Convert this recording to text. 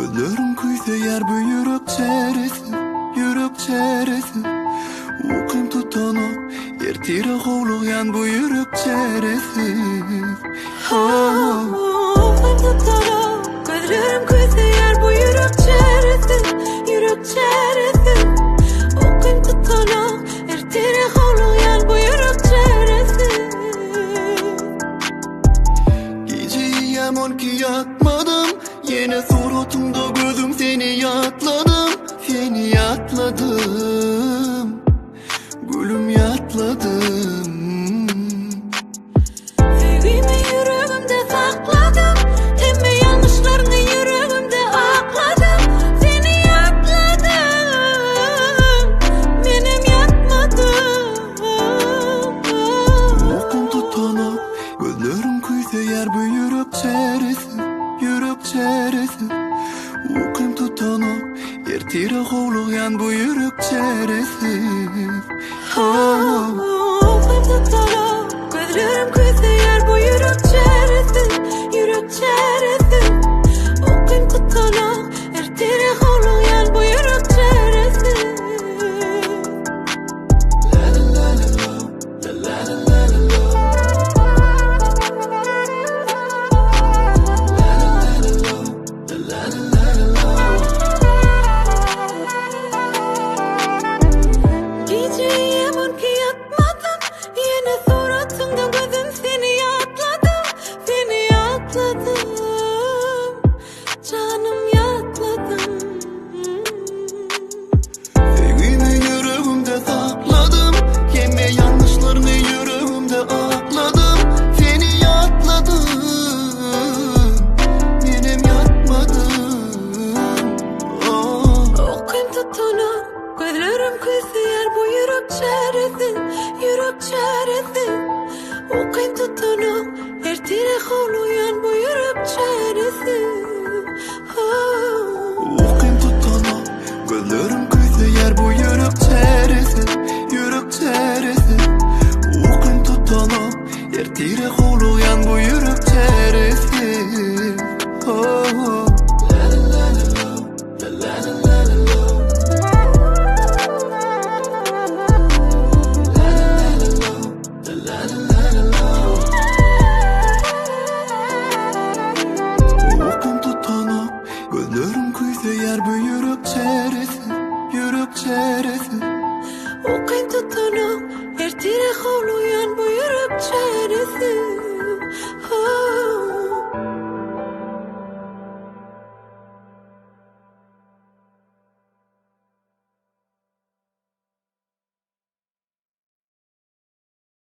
Gözlerim kuysa yer bu yürek çeresi Ukum tutanıp ertire hovlayan bu yürek çeresi Ukum tutanıp gözlerim kuysa yer bu yürek çeresi Ukum tutanıp ertire hovlayan bu yürek çeresi Geceyi yaman ki yatmadım Yine suratımda gözüm seni yatladım Gülüm yatladım Sevgimi yüreğimde sakladım Emme yanlışlarını yüreğimde akladım Seni yatladım Benim yatmadım Ukum tutanıp gözlerim kuysa yer bu yürek çeresi Ukum tutanıp ertire hovlayan bu yürek çeresi Ukum tutanıp gözlerim kuysa yer bu yürek çeresi Ukum tutanıp ertire hovlayan bu yürek çeresi Geceyi yaman ki yatmadım Yine suratımda gözüm seni yatladım Canım yatladım Sevgimi yüreğimde sakladım Yeme yanlışlarını yüreğimde akladım Seni yatladım Benim yatmadım Ukum tutanıp gözlerim kuysa yer bu yürek çeresi Ukum tutanıp ertire hovlayan bu yürek çeresi Ukum tutanıp gözlerim kuysa yer bu yürek çeresi Ukum tutanıp ertire hovlayan bu yürek çeresi Ukum tutanıp gözlerim kuysa yer bu yürek çeresi